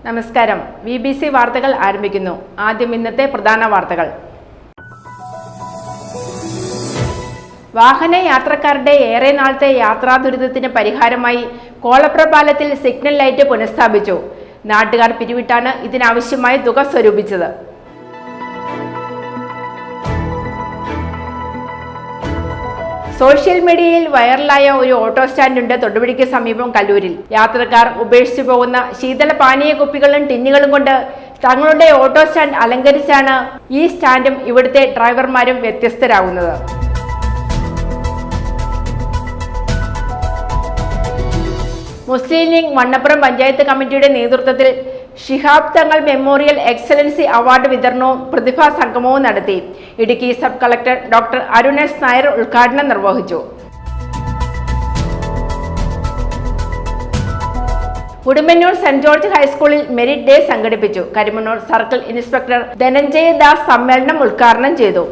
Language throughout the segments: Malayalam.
നമസ്കാരം. BBC വാർത്തകൾ ആരംഭിക്കുന്നു. ആദ്യം ഇന്നത്തെ പ്രധാന വാർത്തകൾ. വാഹന യാത്രക്കാരുടെ ഏറെ നാളത്തെ യാത്രാ ദുരിതത്തിന് പരിഹാരമായി കോളപ്ര പാലത്തിൽ സിഗ്നൽ ലൈറ്റ് പുനഃസ്ഥാപിച്ചു. നാട്ടുകാർ പിരിവിട്ടാണ് ഇതിനാവശ്യമായ തുക സ്വരൂപിച്ചത്. സോഷ്യൽ മീഡിയയിൽ വൈറലായ ഒരു ഓട്ടോ സ്റ്റാൻഡുണ്ട് തൊടുപുഴയ്ക്ക് സമീപം കല്ലൂരിൽ. യാത്രക്കാർ ഉപേക്ഷിച്ചു പോകുന്ന ശീതള പാനീയ കുപ്പികളും ടിന്നുകളും കൊണ്ട് തങ്ങളുടെ ഓട്ടോ സ്റ്റാൻഡ് അലങ്കരിച്ചാണ് ഈ സ്റ്റാൻഡും ഇവിടുത്തെ ഡ്രൈവർമാരും വ്യത്യസ്തരാകുന്നത്. മുസ്ലിം ലീഗ് വണ്ണപ്പുറം പഞ്ചായത്ത് കമ്മിറ്റിയുടെ നേതൃത്വത്തിൽ Shihab Thangal memorial excellency award വിതരണവും പ്രതിഭാ സംഗമവും നടത്തി. Idukki sub collector doctor Arun S Nair ഉദ്ഘാടനം നിർവഹിച്ചു. ഉടുമ്പന്നൂർ സെന്റ് ജോർജ് ഹൈസ്കൂളിൽ മെരിറ്റ് ഡേ സംഘടിപ്പിച്ചു. കരിമണ്ണൂർ സർക്കിൾ ഇൻസ്പെക്ടർ ധനഞ്ജയ ദാസ് സമ്മേളനം ഉദ്ഘാടനം ചെയ്തു.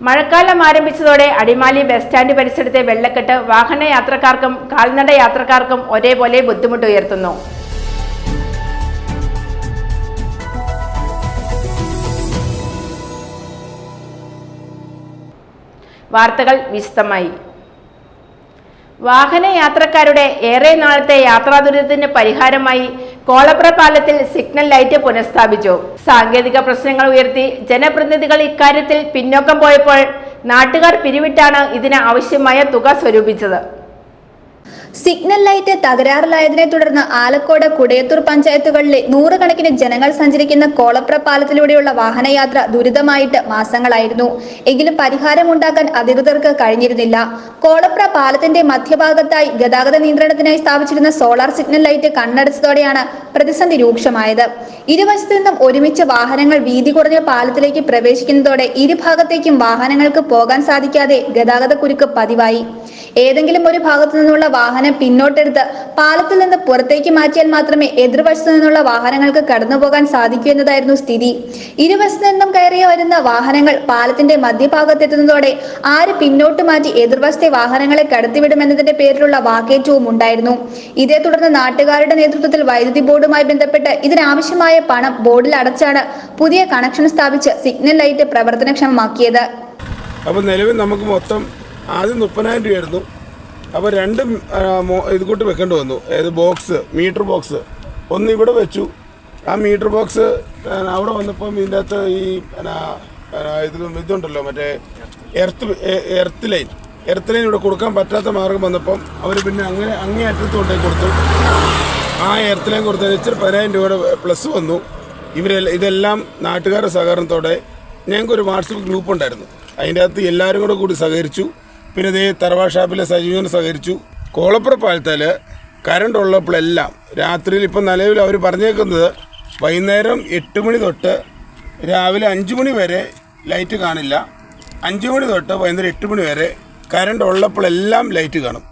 മഴക്കാലം ആരംഭിച്ചതോടെ അടിമാലി ബസ് സ്റ്റാൻഡ് പരിസരത്തെ വെള്ളക്കെട്ട് വാഹന യാത്രക്കാർക്കും കാൽനട യാത്രക്കാർക്കും ഒരേപോലെ ബുദ്ധിമുട്ട് ഉയർത്തുന്നു. വാർത്തകൾ വിശദമായി. വാഹന യാത്രക്കാരുടെ ഏറെ നാളത്തെ യാത്രാ ദുരിതത്തിന് പരിഹാരമായി കോളപ്ര പാലത്തിൽ സിഗ്നൽ ലൈറ്റ് പുനഃസ്ഥാപിച്ചു. സാങ്കേതിക പ്രശ്നങ്ങൾ ഉയർത്തി ജനപ്രതിനിധികൾ ഇക്കാര്യത്തിൽ പിന്നോക്കം പോയപ്പോൾ നാട്ടുകാർ പിരിവിട്ടാണ് ഇതിന് ആവശ്യമായ തുക സ്വരൂപിച്ചത്. സിഗ്നൽ ലൈറ്റ് തകരാറിലായതിനെ തുടർന്ന് ആലക്കോട് കുടയത്തൂർ പഞ്ചായത്തുകളിലെ നൂറുകണക്കിന് ജനങ്ങൾ സഞ്ചരിക്കുന്ന കോളപ്ര പാലത്തിലൂടെയുള്ള വാഹനയാത്ര ദുരിതമായിട്ട് മാസങ്ങളായിരുന്നു. എങ്കിലും പരിഹാരമുണ്ടാക്കാൻ അധികൃതർക്ക് കഴിഞ്ഞിരുന്നില്ല. കോളപ്ര പാലത്തിന്റെ മധ്യഭാഗത്തായി ഗതാഗത നിയന്ത്രണത്തിനായി സ്ഥാപിച്ചിരുന്ന സോളാർ സിഗ്നൽ ലൈറ്റ് കണ്ണടച്ചതോടെയാണ് പ്രതിസന്ധി രൂക്ഷമായത്. ഇരുവശത്തു നിന്നും ഒരുമിച്ച് വാഹനങ്ങൾ വീതി കുറഞ്ഞ പാലത്തിലേക്ക് പ്രവേശിക്കുന്നതോടെ ഇരുഭാഗത്തേക്കും വാഹനങ്ങൾക്ക് പോകാൻ സാധിക്കാതെ ഗതാഗത കുരുക്ക് പതിവായി. ഏതെങ്കിലും ഒരു ഭാഗത്തു നിന്നുള്ള വാഹനം പിന്നോട്ടെടുത്ത് പാലത്തിൽ നിന്ന് പുറത്തേക്ക് മാറ്റിയാൽ മാത്രമേ എതിർവശത്തു നിന്നുള്ള വാഹനങ്ങൾക്ക് കടന്നുപോകാൻ സാധിക്കൂ എന്നതായിരുന്നു സ്ഥിതി. ഇരുവശത്തു നിന്നും കയറി വരുന്ന വാഹനങ്ങൾ പാലത്തിന്റെ മധ്യഭാഗത്തെത്തുന്നതോടെ ആര് പിന്നോട്ട് മാറ്റി എതിർവശത്തെ വാഹനങ്ങളെ കടത്തിവിടുമെന്നതിന്റെ പേരിലുള്ള വാക്കേറ്റവും ഉണ്ടായിരുന്നു. ഇതേ തുടർന്ന് നാട്ടുകാരുടെ നേതൃത്വത്തിൽ വൈദ്യുതി ബോർഡുമായി ബന്ധപ്പെട്ട് ഇതിനാവശ്യമായ പണം ബോർഡിൽ അടച്ചാണ് പുതിയ കണക്ഷൻ സ്ഥാപിച്ച് സിഗ്നൽ ലൈറ്റ് പ്രവർത്തനക്ഷമമാക്കിയത്. അപ്പോൾ നിലവിൽ നമുക്ക് മൊത്തം ആദ്യം 30,000 രൂപയായിരുന്നു. അപ്പോൾ രണ്ടും ഇത് കൂട്ട് വെക്കേണ്ടി വന്നു. ഏത് ബോക്സ്, മീറ്റർ ബോക്സ് ഒന്ന് ഇവിടെ വെച്ചു. ആ മീറ്റർ ബോക്സ് അവിടെ വന്നപ്പം ഇതിൻ്റെ അകത്ത് ഈ ഇതുണ്ടല്ലോ മറ്റേ എർത്ത് ലൈൻ ഇവിടെ കൊടുക്കാൻ പറ്റാത്ത മാർഗം വന്നപ്പം അവർ പിന്നെ അങ്ങേ അറ്റത്ത് കൊണ്ടേ കൊടുത്തു. ആ എർത്ത് ലൈൻ കൊടുത്തതിന് ഇച്ചിരി 10,000 രൂപയുടെ പ്ലസ് വന്നു. ഇതെല്ലാം നാട്ടുകാരുടെ സഹകരണത്തോടെ ഞങ്ങൾക്കൊരു വാട്സപ്പ് ഗ്രൂപ്പ് ഉണ്ടായിരുന്നു. അതിൻ്റെ അകത്ത് എല്ലാവരും കൂടി സഹകരിച്ചു. പിന്നെ ഇതേ തറവാട് ഷാപ്പിലെ സജീവന് സഹകരിച്ചു. കോളപ്ര പാലത്തിൽ കറണ്ട് ഉള്ളപ്പോഴെല്ലാം രാത്രിയിൽ ഇപ്പം നിലവിൽ അവർ പറഞ്ഞേക്കുന്നത് വൈകുന്നേരം 8 മണി തൊട്ട് രാവിലെ 5 മണി വരെ ലൈറ്റ് കാണില്ല. 5 മണി തൊട്ട് വൈകുന്നേരം 8 മണി വരെ കറണ്ട് ഉള്ളപ്പോഴെല്ലാം ലൈറ്റ് കാണും.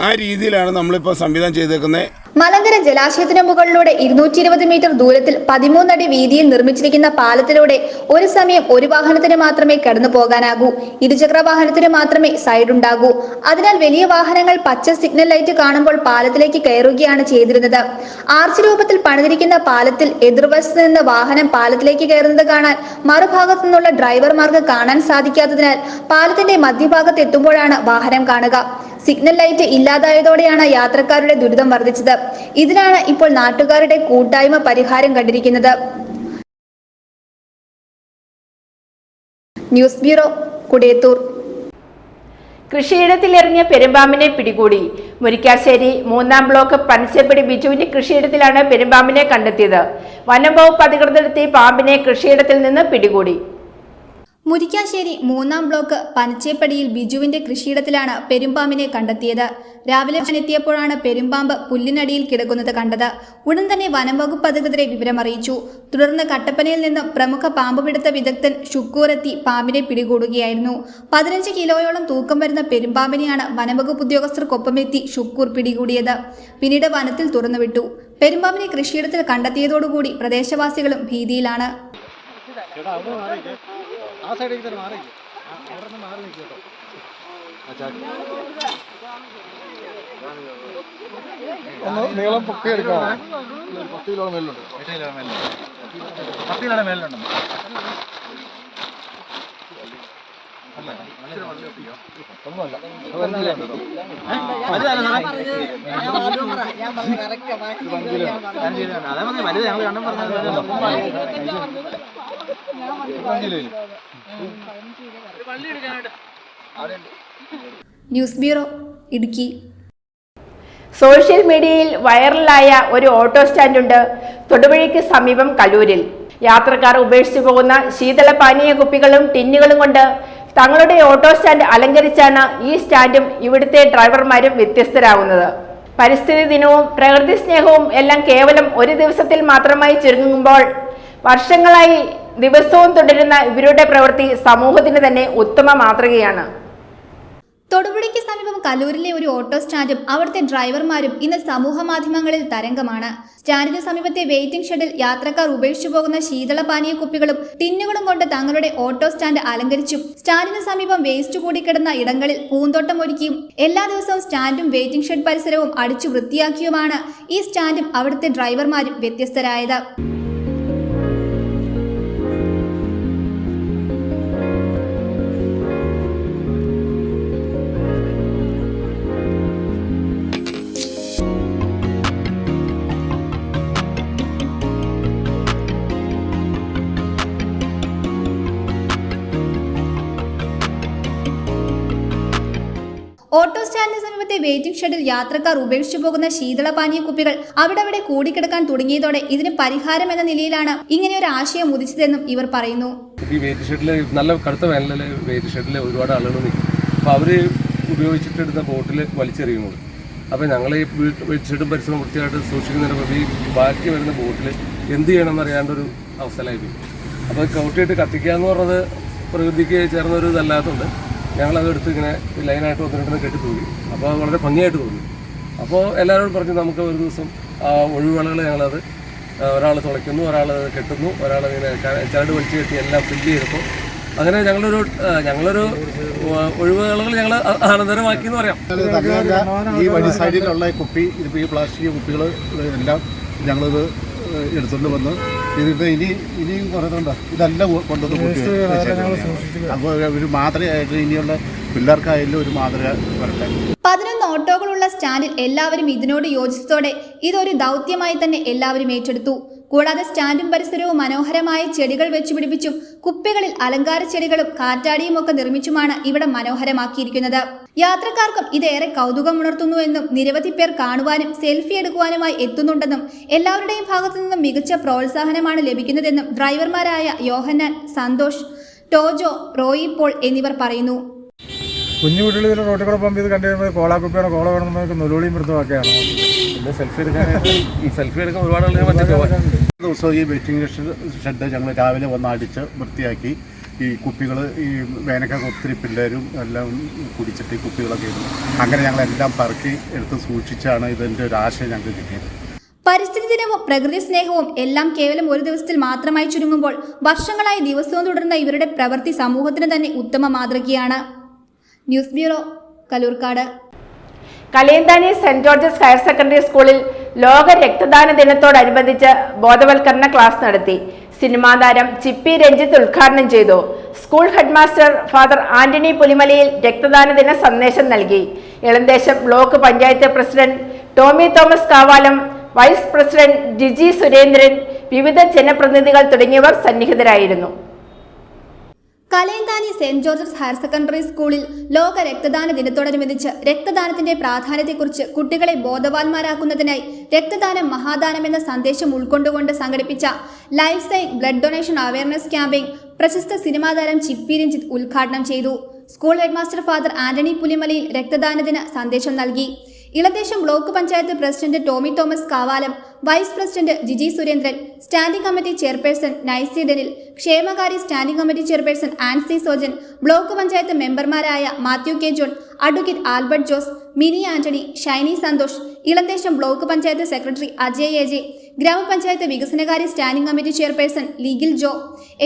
ആ രീതിയിലാണ് നമ്മളിപ്പോൾ സംവിധാനം ചെയ്തേക്കുന്നത്. മലങ്കര ജലാശയത്തിന് മുകളിലൂടെ 220 മീറ്റർ ദൂരത്തിൽ 13 അടി വീതിയിൽ നിർമ്മിച്ചിരിക്കുന്ന പാലത്തിലൂടെ ഒരു സമയം ഒരു വാഹനത്തിന് മാത്രമേ കടന്നു പോകാനാകൂ. ഇരുചക്ര വാഹനത്തിന് മാത്രമേ സൈഡ് ഉണ്ടാകൂ. അതിനാൽ വലിയ വാഹനങ്ങൾ പച്ച സിഗ്നൽ ലൈറ്റ് കാണുമ്പോൾ പാലത്തിലേക്ക് കയറുകയാണ് ചെയ്തിരുന്നത്. ആർച്ച് രൂപത്തിൽ പണിതിരിക്കുന്ന പാലത്തിൽ എതിർവശത്ത് നിന്ന് വാഹനം പാലത്തിലേക്ക് കയറുന്നത് കാണാൻ മറുഭാഗത്തു നിന്നുള്ള ഡ്രൈവർമാർക്ക് കാണാൻ സാധിക്കാത്തതിനാൽ പാലത്തിന്റെ മധ്യഭാഗത്ത് എത്തുമ്പോഴാണ് വാഹനം കാണുക. സിഗ്നൽ ലൈറ്റ് ഇല്ലാതായതോടെയാണ് യാത്രക്കാരുടെ ദുരിതം വർദ്ധിച്ചത്. ഇതിനാണ് ഇപ്പോൾ നാട്ടുകാരുടെ കൂട്ടായ്മ പരിഹാരം കണ്ടിരിക്കുന്നത്. News bureau, Kudayathoor. കൃഷിയിടത്തിലിറങ്ങിയ പെരുമ്പാമ്പിനെ പിടികൂടി. മുരിക്കാശ്ശേരി 3-ാം ബ്ലോക്ക് പനച്ചേപ്പടി ബിജുവിന്റെ കൃഷിയിടത്തിലാണ് പെരുമ്പാമ്പിനെ കണ്ടെത്തിയത്. വനം വകുപ്പ് അധികൃതരെത്തി പാമ്പിനെ കൃഷിയിടത്തിൽ നിന്ന് പിടികൂടി. മുരിക്കാശ്ശേരി 3-ാം ബ്ലോക്ക് പനച്ചേപ്പടിയിൽ ബിജുവിന്റെ കൃഷിയിടത്തിലാണ് പെരുമ്പാമ്പിനെ കണ്ടെത്തിയത്. രാവിലെ എത്തിയപ്പോഴാണ് പെരുമ്പാമ്പ് പുല്ലിനടിയിൽ കിടക്കുന്നത് കണ്ടത്. ഉടൻ തന്നെ വനംവകുപ്പ് അധികൃതരെ വിവരമറിയിച്ചു. തുടർന്ന് കട്ടപ്പനയിൽ നിന്ന് പ്രമുഖ പാമ്പ് പിടുത്ത വിദഗ്ധൻ ഷുക്കൂർ എത്തി പാമ്പിനെ പിടികൂടുകയായിരുന്നു. 15 കിലോയോളം തൂക്കം വരുന്ന പെരുമ്പാമ്പിനെയാണ് വനംവകുപ്പ് ഉദ്യോഗസ്ഥർക്കൊപ്പമെത്തി ഷുക്കൂർ പിടികൂടിയത്. പിന്നീട് വനത്തിൽ തുറന്നുവിട്ടു. പെരുമ്പാമ്പിനെ കൃഷിയിടത്തിൽ കണ്ടെത്തിയതോടുകൂടി പ്രദേശവാസികളും ഭീതിയിലാണ്. ഒന്ന് നീളം പൊക്കി എടുക്കാം. 10 കിലോ മേലുണ്ട്. 10 കിലോ മേലുണ്ട്. News bureau Idukki. സോഷ്യൽ മീഡിയയിൽ വൈറലായ ഒരു ഓട്ടോ സ്റ്റാൻഡുണ്ട് തൊടുപുഴയ്ക്ക് സമീപം കലൂരിൽ. യാത്രക്കാർ ഉപേക്ഷിച്ചു പോകുന്ന ശീതളപാനീയ കുപ്പികളും ടിന്നുകളും കൊണ്ട് തങ്ങളുടെ ഓട്ടോ സ്റ്റാൻഡ് അലങ്കരിച്ചാണ് ഈ സ്റ്റാൻഡും ഇവിടുത്തെ ഡ്രൈവർമാരും വ്യത്യസ്തരാകുന്നത്. പരിസ്ഥിതി ദിനവും പ്രകൃതി സ്നേഹവും എല്ലാം കേവലം ഒരു ദിവസത്തിൽ മാത്രമായി ചുരുങ്ങുമ്പോൾ വർഷങ്ങളായി ദിവസവും തുടരുന്ന ഇവരുടെ പ്രവൃത്തി സമൂഹത്തിന് തന്നെ ഉത്തമ മാതൃകയാണ്. തൊടുപുഴയ്ക്ക് സമീപം കലൂരിലെ ഒരു ഓട്ടോ സ്റ്റാൻഡും അവിടുത്തെ ഡ്രൈവർമാരും ഇന്ന് സമൂഹ മാധ്യമങ്ങളിൽ തരംഗമാണ്. സ്റ്റാൻഡിന് സമീപത്തെ വെയിറ്റിംഗ് ഷെഡിൽ യാത്രക്കാർ ഉപേക്ഷിച്ചു പോകുന്ന ശീതളപാനീയ കുപ്പികളും ടിന്നുകളും കൊണ്ട് തങ്ങളുടെ ഓട്ടോ സ്റ്റാൻഡ് അലങ്കരിച്ചും സ്റ്റാൻഡിന് സമീപം വേസ്റ്റ് കൂടിക്കിടന്ന ഇടങ്ങളിൽ പൂന്തോട്ടം ഒരുക്കിയും എല്ലാ ദിവസവും സ്റ്റാൻഡും വെയിറ്റിംഗ് ഷെഡ് പരിസരവും അടിച്ചു വൃത്തിയാക്കിയുമാണ് ഈ സ്റ്റാൻഡും അവിടുത്തെ ഡ്രൈവർമാരും വ്യത്യസ്തരായത്. ഓട്ടോ സ്റ്റാൻഡിന് സമീപത്തെ വെയിറ്റിംഗ് ഷെഡിൽ യാത്രക്കാർ ഉപേക്ഷിച്ചു പോകുന്ന ശീതളപാനീയ കുപ്പികൾ അവിടെ കിടക്കാൻ തുടങ്ങിയതോടെ ഇതിന് പരിഹാരം എന്ന നിലയിലാണ് ഇങ്ങനെ ഒരു ആശയം ഉദിച്ചതെന്നും ഇവർ പറയുന്നു. ഈ വെയിറ്റിംഗ് ഷെഡിൽ നല്ല കടുത്ത വേനലിൽ വെയിറ്റിംഗ് ഷെഡിൽ ഒരുപാട് ആളുകൾ നിൽക്കും. അപ്പോൾ അവർ ഉപയോഗിച്ചിട്ടെടുത്ത ബോട്ടിൽ വലിച്ചെറിയുന്നത്. അപ്പോൾ ഞങ്ങൾ ഈ വെയിറ്റിംഗ് ഷെഡും പരിസരവും വൃത്തിയായിട്ട് സൂക്ഷിക്കുന്നതിന് ഈ ബാക്കി വരുന്ന ബോട്ടിൽ എന്ത് ചെയ്യണമെന്ന് അറിയാണ്ടൊരു അവസ്ഥയിലായി. അപ്പോൾ കൗട്ടിയിട്ട് കത്തിക്കുക എന്ന് പറഞ്ഞത് പ്രകൃതിക്ക് ചേർന്നൊരു ഇതല്ലാത്തതുകൊണ്ട് ഞങ്ങളത് എടുത്ത് ഇങ്ങനെ ലൈനായിട്ട് 1-2 കെട്ടി തൂക്കി. അപ്പോൾ അത് വളരെ ഭംഗിയായിട്ട് തോന്നി. അപ്പോൾ എല്ലാവരോടും പറഞ്ഞു നമുക്ക് ഒരു ദിവസം ഒഴിവുകളകൾ ഞങ്ങളത് ഒരാൾ തുളയ്ക്കുന്നു, ഒരാൾ കെട്ടുന്നു, ഒരാൾ ഇങ്ങനെ ചരട് വലിച്ചു കെട്ടി എല്ലാം ഫില്ല് ചെയ്തപ്പോൾ അങ്ങനെ ഞങ്ങളൊരു ഒഴിവുകളകൾ ഞങ്ങൾ ആനന്ദകരമാക്കി എന്ന് പറയാം. ഈ വഴി സൈഡിലുള്ള കുപ്പി ഇതിപ്പോൾ ഈ പ്ലാസ്റ്റിക് കുപ്പികൾ എല്ലാം ഞങ്ങളിത് എടുത്തുകൊണ്ട് വന്ന് ഇതിപ്പോൾ ഇനിയും കുറയുന്നുണ്ട്. ഇതെല്ലാം കൊണ്ടുവന്ന് അപ്പോൾ ഒരു മാതൃകയായിട്ട് ഇനിയുള്ള പിള്ളേർക്കായാലും ഒരു മാതൃക വരട്ടെ. 11 ഓട്ടോകളുള്ള സ്റ്റാൻഡിൽ എല്ലാവരും ഇതിനോട് യോജിച്ചതോടെ ഇതൊരു ദൗത്യമായി തന്നെ എല്ലാവരും ഏറ്റെടുത്തു. കൂടാതെ സ്റ്റാൻഡും പരിസരവും മനോഹരമായ ചെടികൾ വെച്ചുപിടിപ്പിച്ചും കുപ്പികളിൽ അലങ്കാര ചെടികളും കാറ്റാടിയും ഒക്കെ നിർമ്മിച്ചുമാണ് ഇവിടെ മനോഹരമാക്കിയിരിക്കുന്നത്. യാത്രക്കാർക്കും ഇതേറെ കൗതുകമുണർത്തുന്നുവെന്നും നിരവധി പേർ കാണുവാനും സെൽഫി എടുക്കുവാനുമായി എത്തുന്നുണ്ടെന്നും എല്ലാവരുടെയും ഭാഗത്തു നിന്നും മികച്ച പ്രോത്സാഹനമാണ് ലഭിക്കുന്നതെന്നും ഡ്രൈവർമാരായ യോഹന്നാൻ, സന്തോഷ്, ടോജോ, റോയി പോൾ എന്നിവർ പറയുന്നു. കുഞ്ഞു കുട്ടികൾ റോട്ടിൽ കൂടെ പോകുമ്പോൾ ഇത് കണ്ടു കഴിയുമ്പോൾ കോളാക്കുപ്പിയാണോ കോള വേണമെന്നൊക്കെ നുലുളിയും മൃദുവാക്കുകയാണ്. പിന്നെ സെൽഫി എടുക്കാൻ ഒരുപാട് ആളുകൾ ദിവസവും ഈ വെയിറ്റിംഗ് ഷെഡ് ഞങ്ങൾ രാവിലെ വന്ന് അടിച്ച് വൃത്തിയാക്കി ഈ കുപ്പികൾ ഈ വേനൽക്കൊക്കെ ഒത്തിരി പിള്ളേരും എല്ലാം കുടിച്ചിട്ട് ഈ കുപ്പികളൊക്കെ ഇരുന്നു. അങ്ങനെ ഞങ്ങളെല്ലാം പറക്കി എടുത്ത് സൂക്ഷിച്ചാണ് ഇതിൻ്റെ ഒരു ആശയം ഞങ്ങൾക്ക് കിട്ടിയത്. പരിസ്ഥിതി ദിനവും പ്രകൃതി സ്നേഹവും എല്ലാം കേവലം ഒരു ദിവസത്തിൽ മാത്രമായി ചുരുങ്ങുമ്പോൾ വർഷങ്ങളായി ദിവസവും തുടരുന്ന ഇവരുടെ പ്രവൃത്തി സമൂഹത്തിന് തന്നെ ഉത്തമ മാതൃകയാണ്. News bureau, Kaloorkad. കലയന്താനി സെന്റ് ജോർജസ് ഹയർ സെക്കൻഡറി സ്കൂളിൽ ലോക രക്തദാന ദിനത്തോടനുബന്ധിച്ച് ബോധവൽക്കരണ ക്ലാസ് നടത്തി. സിനിമാ താരം ചിപ്പി രഞ്ജിത്ത് ഉദ്ഘാടനം ചെയ്തു. സ്കൂൾ ഹെഡ്മാസ്റ്റർ ഫാദർ ആന്റണി പുലിമലയിൽ രക്തദാന ദിന സന്ദേശം നൽകി. Elamdesam block panchayat president Tommy Thomas Kavalam, vice president Jiji Surendran, വിവിധ ജനപ്രതിനിധികൾ തുടങ്ങിയവർ സന്നിഹിതരായിരുന്നു. കലയന്താനി സെന്റ് ജോർജസ് ഹയർ സെക്കൻഡറി സ്കൂളിൽ ലോക രക്തദാന ദിനത്തോടനുബന്ധിച്ച് രക്തദാനത്തിന്റെ പ്രാധാന്യത്തെക്കുറിച്ച് കുട്ടികളെ ബോധവാന്മാരാക്കുന്നതിനായി രക്തദാനം മഹാദാനം എന്ന സന്ദേശം ഉൾക്കൊണ്ടുകൊണ്ട് സംഘടിപ്പിച്ച life sign blood donation awareness campaign പ്രശസ്ത സിനിമാ താരം ചിപ്പി രഞ്ജിത്ത് ഉദ്ഘാടനം ചെയ്തു. സ്കൂൾ ഹെഡ്മാസ്റ്റർ ഫാദർ ആന്റണി പുലിമലയിൽ രക്തദാനത്തിന് സന്ദേശം നൽകി. Elamdesam block panchayat president Tommy Thomas Kavalam, vice president Jiji Surendran, standing committee chairperson Naisy Denil, ക്ഷേമകാര്യ standing committee chairperson Ancy Sojan, block panchayat മെമ്പർമാരായ Mathew K John, advocate Albert Jose, Mini Antony, Shiny Santhosh, Elamdesam block panchayat secretary Ajay AJ, ഗ്രാമപഞ്ചായത്ത് വികസനകാര്യ സ്റ്റാൻഡിംഗ് കമ്മിറ്റി ചെയർപേഴ്സൺ ലീഗിൽ ജോ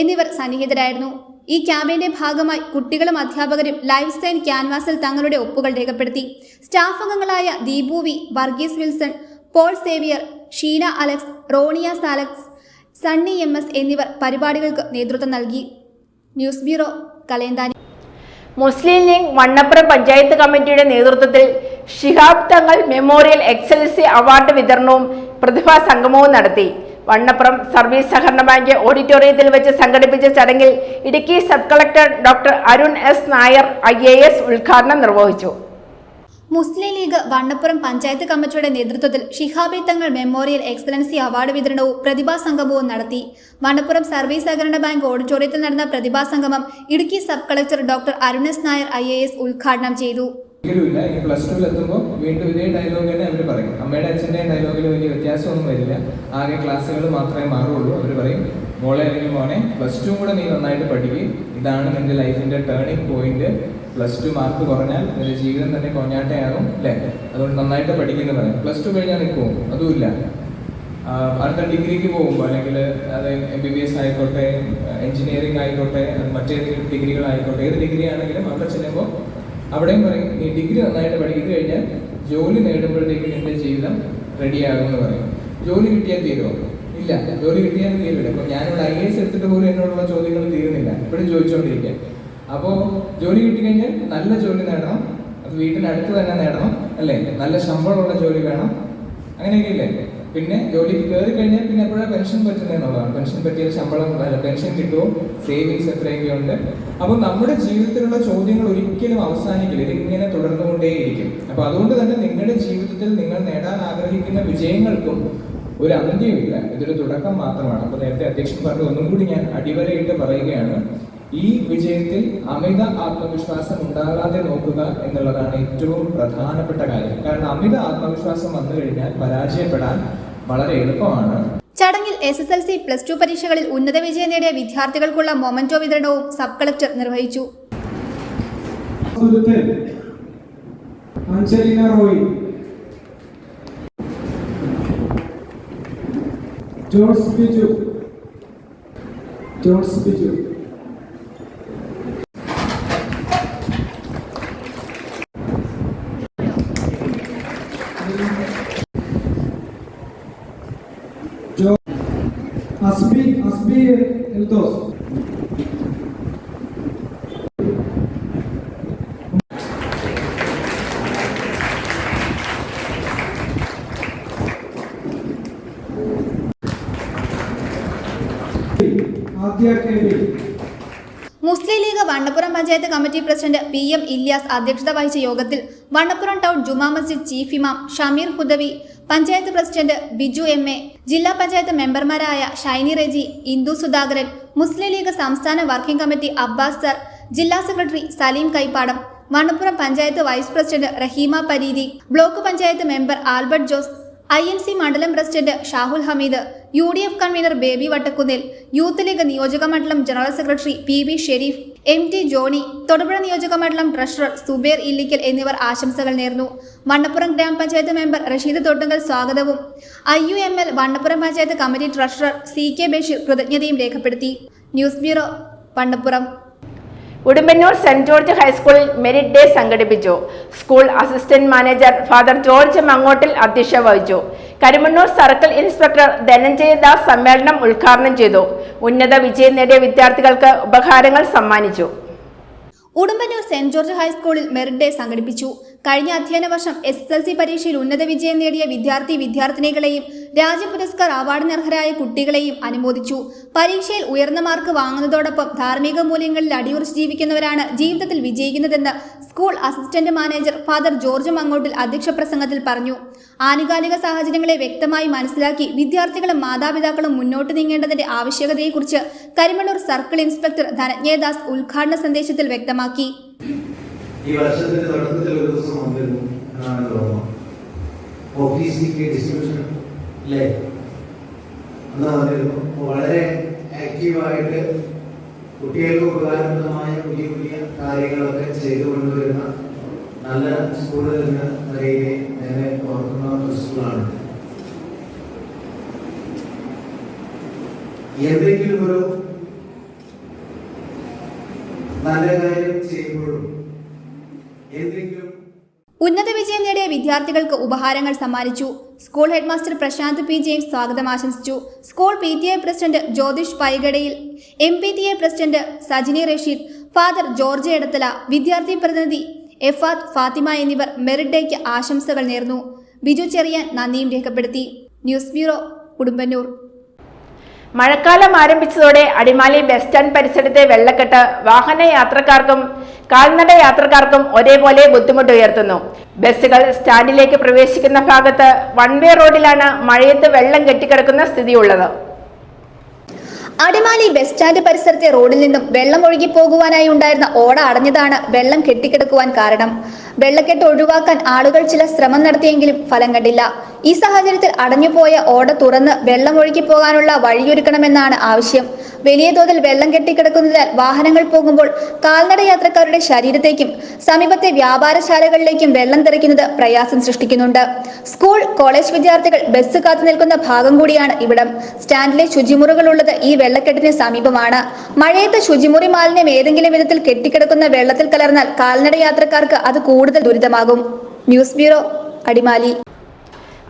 എന്നിവർ സന്നിഹിതരായിരുന്നു. ഈ ക്യാമ്പയിന്റെ ഭാഗമായി കുട്ടികളും അധ്യാപകരും ലൈഫ് സൈൻ ക്യാൻവാസിൽ തങ്ങളുടെ ഒപ്പുകൾ രേഖപ്പെടുത്തി. സ്റ്റാഫ് അംഗങ്ങളായ Deepu V, Varghese Wilson, Paul Xavier, Sheena Alex, Ronia Salex, Sunny MS എന്നിവർ പരിപാടികൾക്ക് നേതൃത്വം നൽകി. News bureau, Kalayanthani. Muslim League Vannappuram panchayat കമ്മിറ്റിയുടെ നേതൃത്വത്തിൽ Shihab Thangal memorial excellency award വിതരണവും പ്രതിഭാ സംഗമവും നടത്തി. വണ്ണപ്പുറം സർവീസ് സഹകരണ ബാങ്ക് ഓഡിറ്റോറിയത്തിൽ വെച്ച് സംഘടിപ്പിച്ച ചടങ്ങിൽ Idukki sub collector doctor Arun S. Nair IAS ഉദ്ഘാടനം നിർവഹിച്ചു. മുസ്ലിം ലീഗ് വണ്ണപ്പുറം പഞ്ചായത്ത് കമ്മിറ്റിയുടെ നേതൃത്വത്തിൽ Shihab Thangal memorial excellency award വിതരണവും പ്രതിഭാ സംഗമവും നടത്തി. വണ്ണപ്പുറം സർവീസ് സഹകരണ ബാങ്ക് ഓഡിറ്റോറിയത്തിൽ നടന്ന പ്രതിഭാ സംഗമം Idukki sub collector doctor Arun S. Nair IAS ഉദ്ഘാടനം ചെയ്തു. പ്ലസ് ടുവിൽ എത്തുമ്പോൾ വീണ്ടും ഇതേ ഡയലോഗ് തന്നെ അവർ പറയും. അമ്മയുടെ അച്ഛൻ്റെ ഡയലോഗിൽ വലിയ വ്യത്യാസമൊന്നും വരില്ല, ആകെ ക്ലാസ്സുകൾ മാത്രമേ മാറുള്ളൂ. അവർ പറയും, മോളെ അല്ലെങ്കിൽ മോനെ പ്ലസ് ടു കൂടെ നീ നന്നായിട്ട് പഠിക്കും, ഇതാണ് നിന്റെ ലൈഫിന്റെ turning point. Plus two mark കുറഞ്ഞാൽ നിന്റെ ജീവിതം തന്നെ കൊഞ്ഞാട്ടയാകും അല്ലേ, അതുകൊണ്ട് നന്നായിട്ട് പഠിക്കുന്നു പറയും. പ്ലസ് ടു കഴിഞ്ഞാൽ നിൽക്കും, അതുമില്ല. അടുത്ത ഡിഗ്രിക്ക് പോകുമ്പോൾ അല്ലെങ്കിൽ അത് MBBS ആയിക്കോട്ടെ, എഞ്ചിനീയറിംഗ് ആയിക്കോട്ടെ, മറ്റേതെങ്കിലും ഡിഗ്രികളായിക്കോട്ടെ, ഏത് ഡിഗ്രി ആണെങ്കിലും അവിടെ ചെല്ലുമ്പോൾ അവിടെയും പറയും, നീ ഡിഗ്രി നന്നായിട്ട് പഠിക്കുന്നു കഴിഞ്ഞാൽ ജോലി നേടുമ്പോഴത്തേക്ക് നിന്റെ ജീവിതം റെഡിയാകുമെന്ന് പറയും. ജോലി കിട്ടിയാൽ തീരുമോ? ഇല്ല, ജോലി കിട്ടിയാൽ തീരില്ല. ഇപ്പൊ ഞാനിവിടെ IAS എടുത്തിട്ട് പോലും എന്നോടുള്ള ചോദ്യങ്ങൾ തീരുന്നില്ല, ഇപ്പോഴും ചോദിച്ചുകൊണ്ടിരിക്കുക. അപ്പോൾ ജോലി കിട്ടിക്കഴിഞ്ഞാൽ നല്ല ജോലി നേടണം, അത് വീട്ടിനടുത്ത് തന്നെ നേടണം അല്ലേ, നല്ല ശമ്പളമുള്ള ജോലി വേണം, അങ്ങനെയൊക്കെ ഇല്ലേ. പിന്നെ ജോലിക്ക് കയറി കഴിഞ്ഞാൽ പിന്നെ എപ്പോഴാണ് പെൻഷൻ പറ്റുന്നതെന്നുള്ളതാണ്. പെൻഷൻ പറ്റിയ ശമ്പളം, പെൻഷൻ കിട്ടുമോ, സേവിങ്സ് എത്രയൊക്കെ ഉണ്ട്. അപ്പോൾ നമ്മുടെ ജീവിതത്തിലുള്ള ചോദ്യങ്ങൾ ഒരിക്കലും അവസാനിക്കില്ല, ഇതിങ്ങനെ തുടർന്നുകൊണ്ടേയിരിക്കും. അപ്പോൾ അതുകൊണ്ട് തന്നെ നിങ്ങളുടെ ജീവിതത്തിൽ നിങ്ങൾ നേടാൻ ആഗ്രഹിക്കുന്ന വിജയങ്ങൾക്കും ഒരു അന്ത്യമില്ല, ഇതൊരു തുടക്കം മാത്രമാണ്. അപ്പോൾ നേരത്തെ അധ്യക്ഷൻ പറഞ്ഞു, ഒന്നും കൂടി ഞാൻ അടിവരയിട്ട് പറയുകയാണ്, ഈ വിജയത്തിൽ അമിത ആത്മവിശ്വാസം ഉണ്ടാകാതെ നോക്കുക എന്നുള്ളതാണ് ഏറ്റവും പ്രധാനപ്പെട്ട കാര്യം. കാരണം അമിത ആത്മവിശ്വാസം വന്നു കഴിഞ്ഞാൽ പരാജയപ്പെടാൻ വളരെ എളുപ്പമാണ്. ചടങ്ങിൽ SSLC, പ്ലസ് 2 പരീക്ഷകളിൽ ഉന്നത വിജയം നേടിയ വിദ്യാർത്ഥികൾക്കുള്ള മൊമന്റോ വിതരണവും സബ് കളക്ടർ നിർവഹിച്ചു. Asbi Eldos. Muslim League Vannappuram panchayat committee president PM Ilyas അധ്യക്ഷത വഹിച്ച യോഗത്തിൽ വണ്ണപ്പുറം ടൗൺ ജുമാ മസ്ജിദ് ചീഫ് ഇമാം ഷമീർ ഹുദവി, പഞ്ചായത്ത് പ്രസിഡന്റ് ബിജു MA, ജില്ലാ പഞ്ചായത്ത് മെമ്പർമാരായ ഷൈനി റെജി, ഇന്ദു സുധാകരൻ, മുസ്ലിം ലീഗ് സംസ്ഥാന വർക്കിംഗ് കമ്മിറ്റി അബ്ബാസ് സർ, ജില്ലാ secretary Saleem Kaipadam, Vannappuram panchayat vice president Raheema Pareethi, block panchayat member Albert Jose, INC മണ്ഡലം president Shahul Hameed, UDF convener Baby Vattakunnil, youth league നിയോജക മണ്ഡലം general secretary PB Shareef, MT Johny, Thodupuzha നിയോജക മണ്ഡലം ട്രഷറർ സുബേർ ഇല്ലിക്കൽ എന്നിവർ ആശംസകൾ നേർന്നു. വണ്ണപ്പുറം ഗ്രാമപഞ്ചായത്ത് മെമ്പർ റഷീദ് തൊട്ടുങ്കൽ സ്വാഗതവും IUML Vannappuram panchayat committee treasurer CK Basheer കൃതജ്ഞതയും രേഖപ്പെടുത്തി. News bureau, Vannappuram. ഉടുമ്പന്നൂർ സെന്റ് ജോർജ് ഹൈസ്കൂളിൽ മെരിറ്റ് ഡേ സംഘടിപ്പിച്ചു. School assistant manager father George Mangottil അധ്യക്ഷത വഹിച്ചു. കരിമണ്ണൂർ സർക്കിൾ ഇൻസ്പെക്ടർ ധനഞ്ജയ ദാസ് സമ്മേളനം ഉദ്ഘാടനം ചെയ്തു. ഉന്നത വിജയം നേടിയ വിദ്യാർത്ഥികൾക്ക് ഉപഹാരങ്ങൾ സമ്മാനിച്ചു. ഉടുമ്പന്നൂർ സെന്റ് ജോർജ് ഹൈസ്കൂളിൽ മെറിറ്റ് ഡേ സംഘടിപ്പിച്ചു. കഴിഞ്ഞ അധ്യയന വർഷം SSLC പരീക്ഷയിൽ ഉന്നത വിജയം നേടിയ വിദ്യാർത്ഥിനികളെയും രാജ്യപുരസ്കാർ അവാർഡിന് അർഹരായ കുട്ടികളെയും അനുമോദിച്ചു. പരീക്ഷയിൽ ഉയർന്ന മാർക്ക് വാങ്ങുന്നതോടൊപ്പം ധാർമ്മിക മൂല്യങ്ങളിൽ അടിയുറച്ച് ജീവിക്കുന്നവരാണ് ജീവിതത്തിൽ വിജയിക്കുന്നതെന്ന് school assistant manager father George Mangottil അധ്യക്ഷ പ്രസംഗത്തിൽ പറഞ്ഞു. ആനുകാലിക സാഹചര്യങ്ങളെ വ്യക്തമായി മനസ്സിലാക്കി വിദ്യാർത്ഥികളും മാതാപിതാക്കളും മുന്നോട്ട് നീങ്ങേണ്ടതിന്റെ ആവശ്യകതയെക്കുറിച്ച് കരിമണ്ണൂർ സർക്കിൾ ഇൻസ്പെക്ടർ ധനഞ്ജയ ദാസ് ഉദ്ഘാടന സന്ദേശത്തിൽ വ്യക്തമാക്കി. ഈ വർഷത്തിന്റെ തുടക്കത്തിൽ ഒരു ദിവസം വന്നിരുന്നു എന്നാണ് തോന്നുന്നു. OPC ഡിസ്ട്രിബ്യൂഷൻ അല്ലേ അന്ന് വന്നിരുന്നു. വളരെ ആക്റ്റീവായിട്ട് കുട്ടികൾക്ക് ഉപകാരപ്രദമായ പുതിയ പുതിയ കാര്യങ്ങളൊക്കെ ചെയ്തു കൊണ്ടുവരുന്ന നല്ല സ്കൂളിൽ നിന്ന് നിലയിലെ നേരെ ഓർക്കുന്ന ഒരു സ്കൂളാണ്. എന്തെങ്കിലും ഒരു സെലിബ്രേറ്റ് ചെയ്യുമ്പോഴും എന്തെങ്കിലും ഉന്നത വിജയം നേടിയ വിദ്യാർത്ഥികൾക്ക് ഉപഹാരങ്ങൾ സമ്മാനിച്ചു. School headmaster Prasanth P James സ്വാഗതം ആശംസിച്ചു. സ്കൂൾ PTA പ്രസിഡന്റ് ജ്യോതിഷ് പൈഗടയിൽ, MPTA president Sajini Rasheed, father George Edathala, വിദ്യാർത്ഥി പ്രതിനിധി എഫാത്ത് ഫാത്തിമ എന്നിവർ മെറിറ്റ് ഡേക്ക് ആശംസകൾ നേർന്നു. ബിജു ചെറിയാൻ നന്ദിയും രേഖപ്പെടുത്തി. News bureau, Udumbannoor. മഴക്കാലം ആരംഭിച്ചതോടെ അടിമാലി ബസ് സ്റ്റാൻഡ് പരിസരത്തെ വെള്ളക്കെട്ട് വാഹന യാത്രക്കാർക്കും കാൽനട യാത്രക്കാർക്കും ഒരേപോലെ ബുദ്ധിമുട്ട് ഉയർത്തുന്നു. ബസ്സുകൾ സ്റ്റാൻഡിലേക്ക് പ്രവേശിക്കുന്ന ഭാഗത്ത് വൺ വേ റോഡിലാണ് മഴയത്ത് വെള്ളം കെട്ടിക്കിടക്കുന്ന സ്ഥിതിയുള്ളത്. അടിമാലി ബസ് സ്റ്റാൻഡ് പരിസരത്തെ റോഡിൽ നിന്നും വെള്ളം ഒഴുകി പോകുവാനായി ഉണ്ടായിരുന്ന ഓട അടഞ്ഞതാണ് വെള്ളം കെട്ടിക്കിടക്കുവാൻ കാരണം. വെള്ളക്കെട്ട് ഒഴിവാക്കാൻ ആളുകൾ ചില ശ്രമം നടത്തിയെങ്കിലും ഫലം കണ്ടില്ല. ഈ സാഹചര്യത്തിൽ അടഞ്ഞുപോയ ഓട തുറന്ന് വെള്ളം ഒഴുകി പോകാനുള്ള വഴിയൊരുക്കണമെന്നാണ് ആവശ്യം. വലിയ തോതിൽ വെള്ളം കെട്ടിക്കിടക്കുന്നതിനാൽ വാഹനങ്ങൾ പോകുമ്പോൾ കാൽനട യാത്രക്കാരുടെ ശരീരത്തേക്കും സമീപത്തെ വ്യാപാരശാലകളിലേക്കും വെള്ളം തെറിക്കുന്നത് പ്രയാസം സൃഷ്ടിക്കുന്നുണ്ട്. സ്കൂൾ, കോളേജ് വിദ്യാർത്ഥികൾ ബസ് കാത്തു നിൽക്കുന്ന ഭാഗം കൂടിയാണ് ഇവിടം. സ്റ്റാൻഡിലെ ശുചിമുറികൾ ഉള്ളത് ഈ വെള്ളക്കെട്ടിന് സമീപമാണ്. മഴയത്ത് ശുചിമുറി മാലിന്യം ഏതെങ്കിലും വിധത്തിൽ കെട്ടിക്കിടക്കുന്ന വെള്ളത്തിൽ കലർന്നാൽ കാൽനട യാത്രക്കാർക്ക് അത് കൂടുതൽ ദുരിതമാകും. News bureau, Adimali.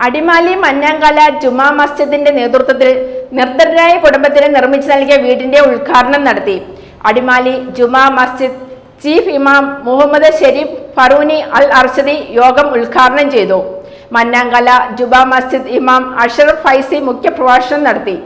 അടിമാലി മഞ്ഞാങ്കാല ജുമാ മസ്ജിദിന്റെ നേതൃത്വത്തിൽ നിർധനരായ കുടുംബത്തിന് നിർമ്മിച്ചു നൽകിയ വീടിന്റെ ഉദ്ഘാടനം നടത്തി. അടിമാലി ജുമാ മസ്ജിദ് ചീഫ് ഇമാം മുഹമ്മദ് ഷെരീഫ് ഫറൂനി അൽ അർഷദി യോഗം ഉദ്ഘാടനം ചെയ്തു. മഞ്ഞാങ്കാല ജുമാ മസ്ജിദ് ഇമാം അഷറഫ് ഫൈസി മുഖ്യപ്രഭാഷണം നടത്തി.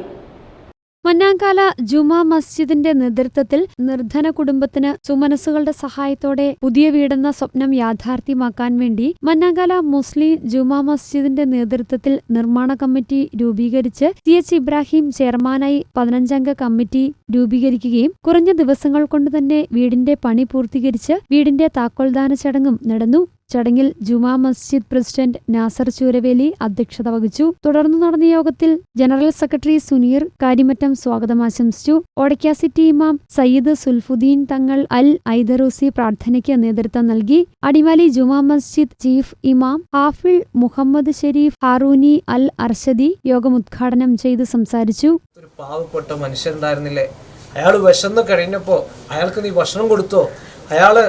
മഞ്ഞാങ്കാല ജുമാ മസ്ജിദിന്റെ നേതൃത്വത്തിൽ നിർധന കുടുംബത്തിന് സുമനസ്സുകളുടെ സഹായത്തോടെ പുതിയ വീടെന്ന സ്വപ്നം യാഥാർത്ഥ്യമാക്കാൻ വേണ്ടി മഞ്ഞാങ്കാല മുസ്ലിം ജുമാ മസ്ജിദിന്റെ നേതൃത്വത്തിൽ നിർമ്മാണ കമ്മിറ്റി രൂപീകരിച്ച് CH ഇബ്രാഹിം ചെയർമാനായി 15-അംഗ കമ്മിറ്റി രൂപീകരിക്കുകയും കുറഞ്ഞ ദിവസങ്ങൾ കൊണ്ട് തന്നെ വീടിന്റെ പണി പൂർത്തീകരിച്ച് വീടിന്റെ താക്കോൽദാന ചടങ്ങും നടന്നു. ചടങ്ങിൽ ജുമാ മസ്ജിദ് പ്രസിഡന്റ് നാസർ ചൂരവേലി അധ്യക്ഷത വഹിച്ചു. തുടർന്ന് നടന്ന യോഗത്തിൽ ജനറൽ സെക്രട്ടറി സുനീർ കാര്യമറ്റം സ്വാഗതം ആശംസിച്ചു. ഓടയ്ക്ക സിറ്റി ഇമാം സയ്യിദ് സുൽഫുദ്ദീൻ തങ്ങൾ അൽ ഐദറൂസി പ്രാർത്ഥനയ്ക്ക് നേതൃത്വം നൽകി. അടിമാലി ജുമാ മസ്ജിദ് ചീഫ് ഇമാം ഹാഫിൾ മുഹമ്മദ് ഷെരീഫ് ഹാറൂനി അൽ അർഷദി യോഗം ഉദ്ഘാടനം ചെയ്ത് സംസാരിച്ചു. ഒരു പാവപ്പെട്ട മനുഷ്യനുണ്ടായിരുന്നില്ലേ, അയാൾ വിശന്ന് കഴിഞ്ഞപ്പോൾ അയാൾക്ക് നീ ഭക്ഷണം കൊടുത്തോ? അയാള്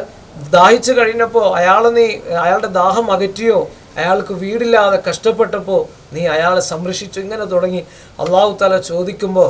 ദാഹിച്ചു കഴിഞ്ഞപ്പോൾ അയാളുടെ ദാഹം അകറ്റിയോ? അയാൾക്ക് വീടില്ലാതെ കഷ്ടപ്പെട്ടപ്പോൾ നീ അയാളെ സംരക്ഷിച്ചു? ഇങ്ങനെ തുടങ്ങി അള്ളാഹു തആല ചോദിക്കുമ്പോൾ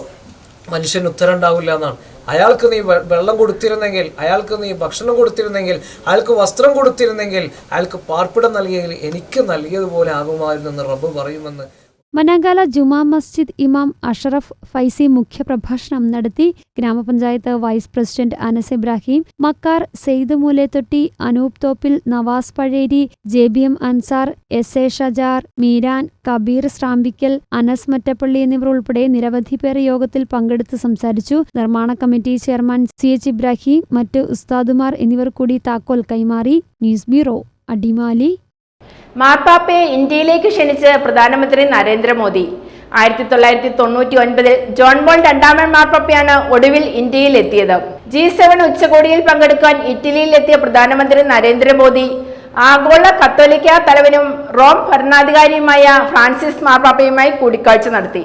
മനുഷ്യന് ഉത്തരം ഉണ്ടാവില്ല എന്നാണ്. അയാൾക്ക് നീ വെള്ളം കൊടുത്തിരുന്നെങ്കിൽ, അയാൾക്ക് നീ ഭക്ഷണം കൊടുത്തിരുന്നെങ്കിൽ, അയാൾക്ക് വസ്ത്രം കൊടുത്തിരുന്നെങ്കിൽ, അയാൾക്ക് പാർപ്പിടം നൽകിയെങ്കിൽ എനിക്ക് നൽകിയതുപോലെ ആകുമായിരുന്നു എന്ന് റബ്ബ് പറയുമെന്ന്. മഞ്ഞാങ്കാല ജുമാ മസ്ജിദ് ഇമാം അഷറഫ് ഫൈസി മുഖ്യപ്രഭാഷണം നടത്തി. ഗ്രാമപഞ്ചായത്ത് vice president Anas Ibrahim, Makkar, Sayed Moolethotti, Anoop Thoppil, Navas Pazheri, JBM Ansar, SA Shajar, Meeran, Kabeer Srambikkal, Anas Mattappally എന്നിവർ ഉൾപ്പെടെ നിരവധി പേർ യോഗത്തിൽ പങ്കെടുത്ത് സംസാരിച്ചു. നിർമ്മാണ കമ്മിറ്റി ചെയർമാൻ CH ഇബ്രാഹിം, മറ്റ് ഉസ്താദുമാർ എന്നിവർ കൂടി താക്കോൽ കൈമാറി. News bureau, Adimali. മാർപ്പാപ്പയെ ഇന്ത്യയിലേക്ക് ക്ഷണിച്ച് പ്രധാനമന്ത്രി നരേന്ദ്രമോദി. 1999 ജോൺ പോൾ രണ്ടാമൻ മാർപ്പാപ്പയാണ് ഒടുവിൽ ഇന്ത്യയിൽ എത്തിയത്. G7 ഉച്ചകോടിയിൽ പങ്കെടുക്കാൻ ഇറ്റലിയിൽ എത്തിയ പ്രധാനമന്ത്രി നരേന്ദ്രമോദി ആഗോള കത്തോലിക്ക തലവനും റോം ഭരണാധികാരിയുമായ ഫ്രാൻസിസ് മാർപ്പാപ്പയുമായി കൂടിക്കാഴ്ച നടത്തി.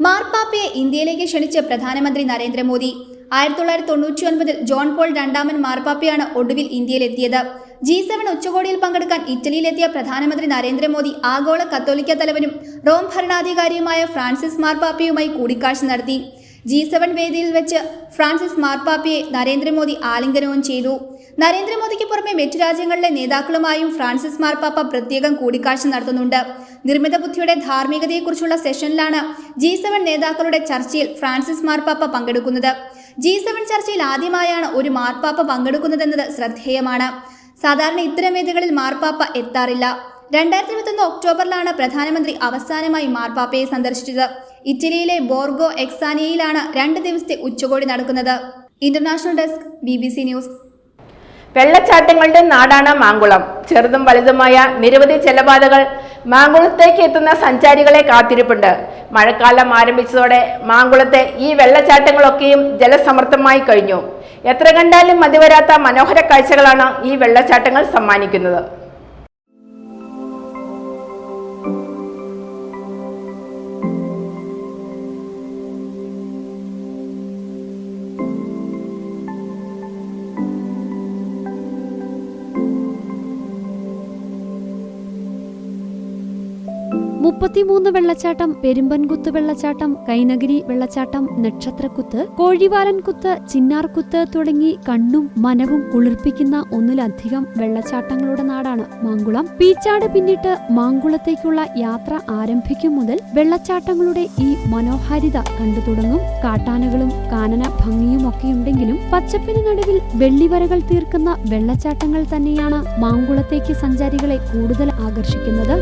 മാർപ്പാപ്പയെ ഇന്ത്യയിലേക്ക് ക്ഷണിച്ച് പ്രധാനമന്ത്രി നരേന്ദ്രമോദി. 1999 ജോൺ പോൾ രണ്ടാമൻ മാർപ്പാപ്പയാണ് ഒടുവിൽ ഇന്ത്യയിലെത്തിയത്. G7 ഉച്ചകോടിയിൽ പങ്കെടുക്കാൻ ഇറ്റലിയിലെത്തിയ പ്രധാനമന്ത്രി നരേന്ദ്രമോദി ആഗോള കത്തോലിക്ക തലവനും റോം ഭരണാധികാരിയുമായ ഫ്രാൻസിസ് മാർപ്പാപ്പയുമായി കൂടിക്കാഴ്ച നടത്തി. G7 വേദിയിൽ വെച്ച് ഫ്രാൻസിസ് മാർപ്പാപ്പയെ നരേന്ദ്രമോദി ആലിംഗനവും ചെയ്തു. നരേന്ദ്രമോദിക്ക് പുറമെ മറ്റു രാജ്യങ്ങളിലെ നേതാക്കളുമായും ഫ്രാൻസിസ് മാർപ്പാപ്പ പ്രത്യേകം കൂടിക്കാഴ്ച നടത്തുന്നുണ്ട്. നിർമ്മിത ബുദ്ധിയുടെ ധാർമ്മികതയെക്കുറിച്ചുള്ള സെഷനിലാണ് G7 നേതാക്കളുടെ ചർച്ചയിൽ ഫ്രാൻസിസ് മാർപ്പാപ്പ പങ്കെടുക്കുന്നത്. G7 ചർച്ചയിൽ ആദ്യമായാണ് ഒരു മാർപ്പാപ്പ പങ്കെടുക്കുന്നതെന്നത് ശ്രദ്ധേയമാണ്. സാധാരണ ഇത്തരം വേദികളിൽ മാർപ്പാപ്പ എത്താറില്ല. 2021 ഒക്ടോബറിലാണ് പ്രധാനമന്ത്രി അവസാനമായി മാർപ്പാപ്പയെ സന്ദർശിച്ചത്. ഇറ്റലിയിലെ ബോർഗോ എക്സാനിയയിലാണ് 2 ദിവസത്തെ ഉച്ചകോടി നടക്കുന്നത്. International desk, BBC news. വെള്ളച്ചാട്ടങ്ങളുടെ നാടാണ് മാങ്കുളം. ചെറുതും വലുതുമായ നിരവധി ജലപാതകൾ മാങ്കുളത്തേക്ക് എത്തുന്ന സഞ്ചാരികളെ കാത്തിരിപ്പുണ്ട്. മഴക്കാലം ആരംഭിച്ചതോടെ മാങ്കുളത്തെ ഈ വെള്ളച്ചാട്ടങ്ങളൊക്കെയും ജലസമൃദ്ധമായി കഴിഞ്ഞു. എത്ര കണ്ടാലും മതിവരാത്ത മനോഹര കാഴ്ചകളാണ് ഈ വെള്ളച്ചാട്ടങ്ങൾ സമ്മാനിക്കുന്നത്. 33 വെള്ളച്ചാട്ടം, പെരുമ്പൻകുത്ത് വെള്ളച്ചാട്ടം, കൈനഗിരി വെള്ളച്ചാട്ടം, നക്ഷത്രക്കുത്ത്, കോഴിവാലൻകുത്ത്, ചിന്നാർകുത്ത് തുടങ്ങി കണ്ണും മനവും കുളിർപ്പിക്കുന്ന ഒന്നിലധികം വെള്ളച്ചാട്ടങ്ങളുടെ നാടാണ് മാങ്കുളം. പീച്ചാട് പിന്നിട്ട് മാങ്കുളത്തേക്കുള്ള യാത്ര ആരംഭിക്കും മുതൽ വെള്ളച്ചാട്ടങ്ങളുടെ ഈ മനോഹാരിത കണ്ടു തുടങ്ങും. കാട്ടാനകളും കാനന ഭംഗിയുമൊക്കെയുണ്ടെങ്കിലും പച്ചപ്പിന് നടുവിൽ വെള്ളിവരകൾ തീർക്കുന്ന വെള്ളച്ചാട്ടങ്ങൾ തന്നെയാണ് മാങ്കുളത്തേക്ക് സഞ്ചാരികളെ കൂടുതൽ ആകർഷിക്കുന്നത്.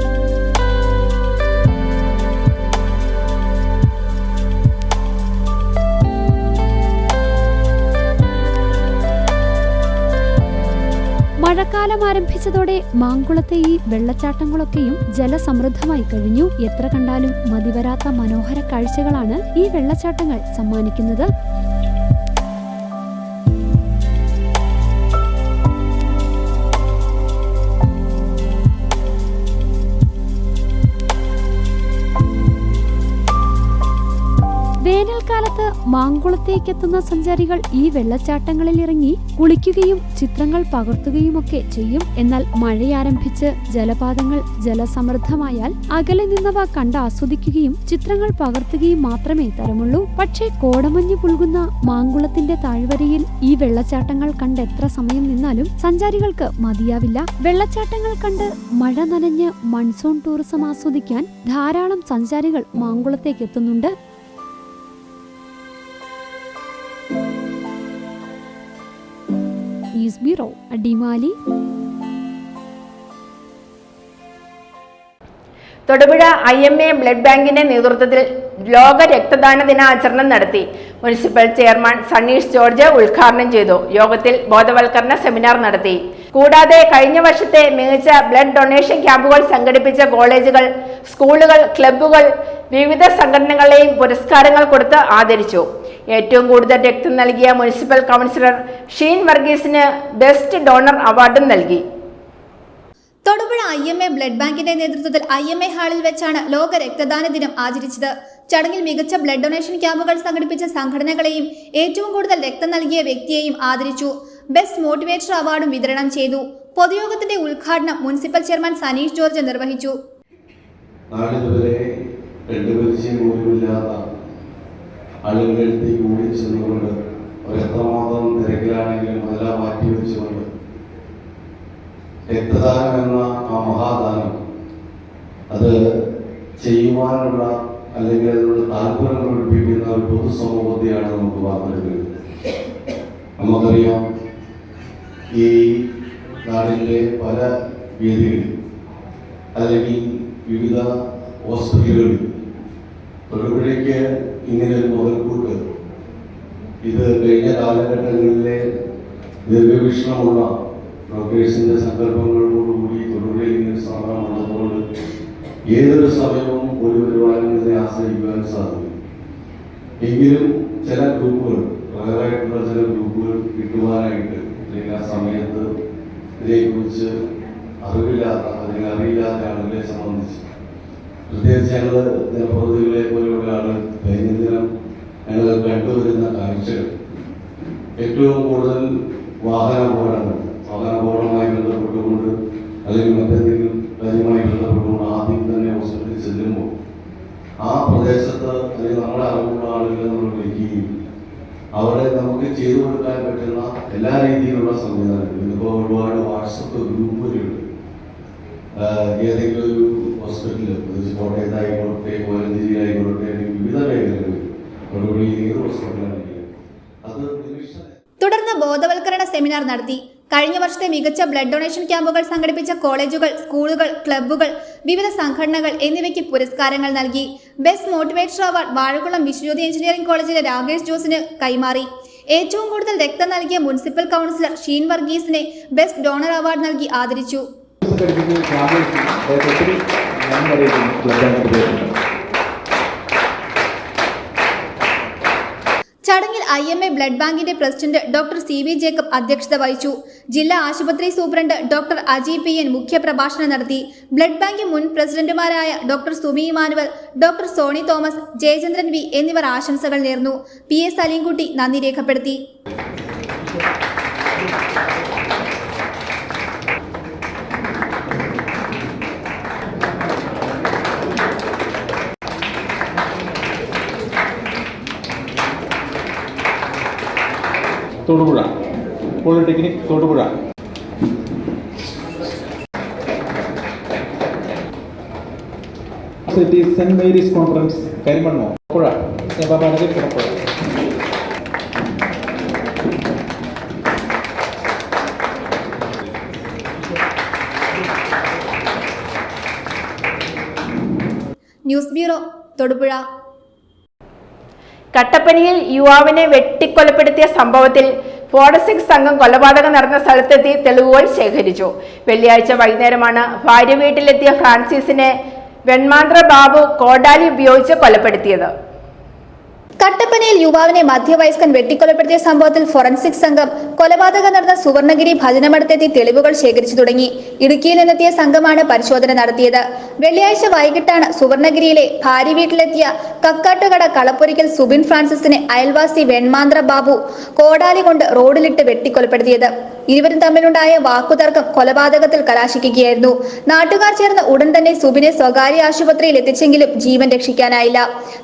മഴക്കാലം ആരംഭിച്ചതോടെ മാങ്കുളത്തെ ഈ വെള്ളച്ചാട്ടങ്ങളൊക്കെയും ജലസമൃദ്ധമായി കഴിഞ്ഞു. എത്ര കണ്ടാലും മതിവരാത്ത മനോഹര കാഴ്ചകളാണ് ഈ വെള്ളച്ചാട്ടങ്ങൾ സമ്മാനിക്കുന്നത്. വേനൽക്കാലത്ത് മാങ്കുളത്തേക്കെത്തുന്ന സഞ്ചാരികൾ ഈ വെള്ളച്ചാട്ടങ്ങളിൽ ഇറങ്ങി കുളിക്കുകയും ചിത്രങ്ങൾ പകർത്തുകയുമൊക്കെ ചെയ്യും. എന്നാൽ മഴയാരംഭിച്ച് ജലപാതങ്ങൾ ജലസമൃദ്ധമായാൽ അകലെ നിന്നവ കണ്ട് ആസ്വദിക്കുകയും ചിത്രങ്ങൾ പകർത്തുകയും മാത്രമേ തരമുള്ളൂ. പക്ഷേ കോടമഞ്ഞ് പുൽകുന്ന മാങ്കുളത്തിന്റെ താഴ്വരയിൽ ഈ വെള്ളച്ചാട്ടങ്ങൾ കണ്ട് എത്ര സമയം നിന്നാലും സഞ്ചാരികൾക്ക് മതിയാവില്ല. വെള്ളച്ചാട്ടങ്ങൾ കണ്ട് മഴ നനഞ്ഞ് മൺസൂൺ ടൂറിസം ആസ്വദിക്കാൻ ധാരാളം സഞ്ചാരികൾ മാങ്കുളത്തേക്ക് എത്തുന്നുണ്ട്. News bureau, Adimali. Thodupuzha IMA blood ബാങ്കിന്റെ നേതൃത്വത്തിൽ ലോക രക്തദാന ദിനാചരണം നടത്തി. മുനിസിപ്പൽ ചെയർമാൻ സണ്ണീഷ് ജോർജ് ഉദ്ഘാടനം ചെയ്തു. യോഗത്തിൽ ബോധവൽക്കരണ സെമിനാർ നടത്തി. കൂടാതെ കഴിഞ്ഞ വർഷത്തെ മികച്ച ബ്ലഡ് ഡൊണേഷൻ ക്യാമ്പുകൾ സംഘടിപ്പിച്ച കോളേജുകൾ, സ്കൂളുകൾ, ക്ലബ്ബുകൾ, വിവിധ സംഘടനകളെയും പുരസ്കാരങ്ങൾ കൊടുത്ത് ആദരിച്ചു. ഏറ്റവും കൂടുതൽ രക്തം നൽകിയ മുനിസിപ്പൽ കൗൺസിലർ ഷീൻ വർഗീസിന് ബെസ്റ്റ് ഡോണർ അവാർഡും നൽകി. തൊടുപുഴ IMA ബ്ലഡ് ബാങ്കിന്റെ നേതൃത്വത്തിൽ IMA ഹാളിൽ വെച്ചാണ് ലോക രക്തദാന ദിനം ആചരിച്ചത്. ചടങ്ങിൽ മികച്ച ബ്ലഡ് ഡൊണേഷൻ ക്യാമ്പുകൾ സംഘടിപ്പിച്ച സംഘടനകളെയും ഏറ്റവും കൂടുതൽ രക്തം നൽകിയ വ്യക്തിയെയും ആദരിച്ചു. ബെസ്റ്റ് മോട്ടിവേറ്റർ അവാർഡും വിതരണം ചെയ്തു. പൊതുയോഗത്തിന്റെ ഉദ്ഘാടനം മുനിസിപ്പൽ ചെയർമാൻ സനീഷ് ജോർജ് നിർവഹിച്ചു. ആളുകളിലേക്ക് ഓടി ചെന്നുകൊണ്ട് എത്രമാത്രം തിരക്കിലാണെങ്കിലും അതെല്ലാം മാറ്റിവെച്ചുകൊണ്ട് രക്തദാനം എന്ന ആ മഹാദാനം അത് ചെയ്യുവാനുള്ള അല്ലെങ്കിൽ അതിനുള്ള താല്പര്യം പ്രകടിപ്പിക്കുന്ന ഒരു പൊതുസമൂഹത്തെയാണ് നമുക്ക് വാർത്തെടുക്കുന്നത്. നമുക്കറിയാം, ഈ നാടിൻ്റെ പല വേദികളിൽ അല്ലെങ്കിൽ വിവിധ ഹോസ്പിറ്റലുകളിൽ തൊടുപുഴയ്ക്ക് ഇങ്ങനെ ഒരു മുതൽക്കൂട്ട് ഇത് കഴിഞ്ഞ കാലഘട്ടങ്ങളിലെ ദീർഘവീക്ഷണമുള്ള ഡോക്ടേഴ്സിൻ്റെ സങ്കല്പങ്ങളോടുകൂടി തൊടുപുഴയിൽ ഇങ്ങനെ സ്ഥാപനം ഉള്ളതുകൊണ്ട് ഏതൊരു സമയവും ഒരു വരുമാനം ഇതിനെ ആശ്രയിക്കുവാൻ സാധിക്കും. എങ്കിലും ചില ഗ്രൂപ്പുകൾ, റയറായിട്ടുള്ള ചില ഗ്രൂപ്പുകൾ കിട്ടുവാനായിട്ട് അല്ലെങ്കിൽ ആ സമയത്ത് ഇതിനെക്കുറിച്ച് അറിവില്ലാത്ത അല്ലെങ്കിൽ അറിയില്ലാത്ത ആളുകളെ സംബന്ധിച്ച് പ്രത്യേകിച്ച് ഞങ്ങൾ ജനപ്രതിനിധികളെ പോലെയുള്ള ആളുകൾ ദൈനംദിനം ഞങ്ങൾ കണ്ടുവരുന്ന കാഴ്ചകൾ ഏറ്റവും കൂടുതൽ വാഹനാപകടവുമായി ബന്ധപ്പെട്ടുകൊണ്ട് അല്ലെങ്കിൽ മറ്റെന്തെങ്കിലും കാര്യവുമായി ബന്ധപ്പെട്ടുകൊണ്ട് ആദ്യം തന്നെ ഹോസ്പിറ്റലിൽ ചെല്ലുമ്പോൾ ആ പ്രദേശത്ത് അല്ലെങ്കിൽ നമ്മളെ അറിവുള്ള ആളുകളെ നമ്മൾ വിളിക്കുകയും അവിടെ നമുക്ക് ചെയ്തു കൊടുക്കാൻ പറ്റുന്ന എല്ലാ രീതിയിലുള്ള സംവിധാനങ്ങളും, ഇതിപ്പോൾ ഒരുപാട് വാട്സപ്പ് ഗ്രൂപ്പുകളുണ്ട്. ഏതെങ്കിലും ഒരു ഹോസ്പിറ്റലിൽ, കോട്ടയത്തായിക്കോട്ടെ, കോലഞ്ചേരിയിലായിക്കോട്ടെ, വിവിധ മേഖലകളിൽ ഏത് ഹോസ്പിറ്റലാണെങ്കിലും അത് തുടർന്ന് ബോധവൽക്കരണ സെമിനാർ നടത്തി. കഴിഞ്ഞ വർഷത്തെ മികച്ച ബ്ലഡ് ഡൊണേഷൻ ക്യാമ്പുകൾ സംഘടിപ്പിച്ച കോളേജുകൾ, സ്കൂളുകൾ, ക്ലബ്ബുകൾ, വിവിധ സംഘടനകൾ എന്നിവയ്ക്ക് പുരസ്കാരങ്ങൾ നൽകി. Best motivator award Vazhakulam Viswajyothi engineering കോളേജിലെ രാകേഷ് ജോസിന് കൈമാറി. ഏറ്റവും കൂടുതൽ രക്തം നൽകിയ മുനിസിപ്പൽ കൗൺസിലർ ഷീൻ വർഗീസിനെ ബെസ്റ്റ് ഡോണർ അവാർഡ് നൽകി ആദരിച്ചു. ചടങ്ങിൽ IMA ബ്ലഡ് ബാങ്കിന്റെ പ്രസിഡന്റ് ഡോക്ടർ CB ജേക്കബ് അധ്യക്ഷത വഹിച്ചു. ജില്ലാ ആശുപത്രി സൂപ്രണ്ട് ഡോക്ടർ അജി PN മുഖ്യപ്രഭാഷണം നടത്തി. ബ്ലഡ് ബാങ്ക് മുൻ പ്രസിഡന്റുമാരായ doctor Sumi Emmanuel, doctor Sony Thomas, Jayachandran V എന്നിവർ ആശംസകൾ നേർന്നു. PS സലീംകുട്ടി നന്ദി രേഖപ്പെടുത്തി. തൊടുപുഴ, പോളിടെക്നിക് തൊടുപുഴ. സെന്റ് മേരീസ് കോൺഫറൻസ് കരിമണ്ണോ പുഴ. News bureau, Thodupuzha. കട്ടപ്പനയിൽ യുവാവിനെ വെട്ടിക്കൊലപ്പെടുത്തിയ സംഭവത്തിൽ ഫോറൻസിക് സംഘം കൊലപാതകം നടന്ന സ്ഥലത്തെത്തി തെളിവുകൾ ശേഖരിച്ചു. വെള്ളിയാഴ്ച വൈകുന്നേരമാണ് ഭാര്യ വീട്ടിലെത്തിയ ഫ്രാൻസിസിനെ വെൺമാന്ത്ര ബാബു കോടാലി ഉപയോഗിച്ച് കൊലപ്പെടുത്തിയത്. കട്ടപ്പനയിൽ യുവാവിനെ മധ്യവയസ്കൻ വെട്ടിക്കൊലപ്പെടുത്തിയ സംഭവത്തിൽ ഫോറൻസിക് സംഘം കൊലപാതകം നടന്ന സുവർണഗിരി ഭജനമഠത്തെത്തി തെളിവുകൾ ശേഖരിച്ചു തുടങ്ങി. ഇടുക്കിയിൽ നിന്നെത്തിയ സംഘമാണ് പരിശോധന നടത്തിയത്. വെള്ളിയാഴ്ച വൈകിട്ടാണ് സുവർണഗിരിയിലെ ഭാര്യ വീട്ടിലെത്തിയ കക്കാട്ടുകട കളപ്പുരിക്കൽ സുബിൻ ഫ്രാൻസിസിനെ അയൽവാസി വെൺമാന്ത്ര ബാബു കോടാലി കൊണ്ട് റോഡിലിട്ട് വെട്ടിക്കൊലപ്പെടുത്തിയത്. ഇരുവരും തമ്മിലുണ്ടായ വാക്കുതർക്കം കൊലപാതകത്തിൽ കലാശിക്കുകയായിരുന്നു. നാട്ടുകാർ ചേർന്ന് ഉടൻ തന്നെ സുബിനെ സ്വകാര്യ ആശുപത്രിയിൽ എത്തിച്ചെങ്കിലും ജീവൻ രക്ഷിക്കാനായില്ല.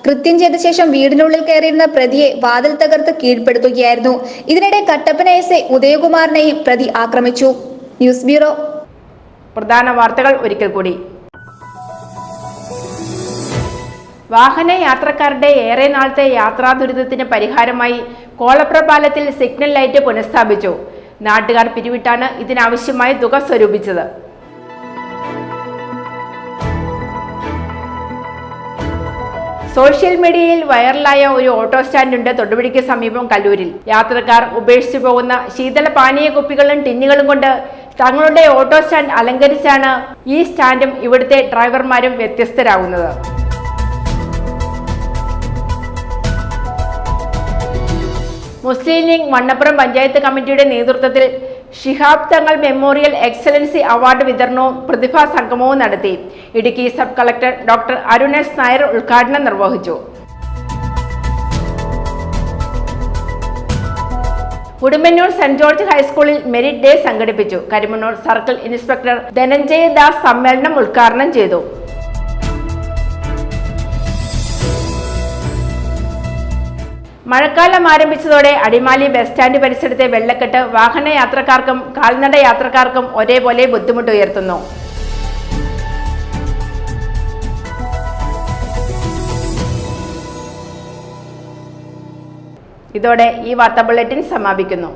കൃത്യം ചെയ്ത ശേഷം വീടിനുള്ളിൽ കയറിയിരുന്ന പ്രതിയെ വാതിൽ തകർത്ത് കീഴ്പ്പെടുത്തുകയായിരുന്നു. ഇതിനിടെ കട്ടപ്പന എസ് ഐ ഉദയകുമാറിനെയും പ്രതി ആക്രമിച്ചു. News bureau. പ്രധാന വാർത്തകൾ ഒരിക്കൽ കൂടി. വാഹന യാത്രക്കാരുടെ ഏറെ നാളത്തെ യാത്രാ ദുരിതത്തിന് പരിഹാരമായി കോളപ്ര പാലത്തിൽ സിഗ്നൽ ലൈറ്റ് പുനഃസ്ഥാപിച്ചു. നാട്ടുകാർ പിരിവിട്ടാണ് ഇതിനാവശ്യമായ തുക സ്വരൂപിച്ചത്. സോഷ്യൽ മീഡിയയിൽ വൈറലായ ഒരു ഓട്ടോ സ്റ്റാൻഡുണ്ട് തൊടുപുഴയ്ക്ക് സമീപം കല്ലൂരിൽ. യാത്രക്കാർ ഉപേക്ഷിച്ചു പോകുന്ന ശീതള പാനീയ കുപ്പികളും ടിന്നുകളും കൊണ്ട് തങ്ങളുടെ ഓട്ടോ സ്റ്റാൻഡ് അലങ്കരിച്ചാണ് ഈ സ്റ്റാൻഡും ഇവിടുത്തെ ഡ്രൈവർമാരും വ്യത്യസ്തരാകുന്നത്. മുസ്ലിം ലീഗ് വണ്ണപ്പുറം പഞ്ചായത്ത് കമ്മിറ്റിയുടെ നേതൃത്വത്തിൽ Shihab Thangal memorial excellency award വിതരണവും പ്രതിഭാ സംഗമവും നടത്തി. Idukki sub collector doctor Arun S Nair ഉദ്ഘാടനം നിർവഹിച്ചു. ഉടുമ്പന്നൂർ സെന്റ് ജോർജ് ഹൈസ്കൂളിൽ മെരിറ്റ് ഡേ സംഘടിപ്പിച്ചു. കരിമണ്ണൂർ സർക്കിൾ ഇൻസ്പെക്ടർ ധനഞ്ജയ ദാസ് സമ്മേളനം ഉദ്ഘാടനം ചെയ്തു. മഴക്കാലം ആരംഭിച്ചതോടെ അടിമാലി ബസ് സ്റ്റാൻഡ് പരിസരത്തെ വെള്ളക്കെട്ട് വാഹന യാത്രക്കാർക്കും കാൽനട യാത്രക്കാർക്കും ഒരേപോലെ ബുദ്ധിമുട്ടുയർത്തുന്നു. ഇതോടെ ഈ വാർത്താ ബുള്ളറ്റിൻ സമാപിക്കുന്നു.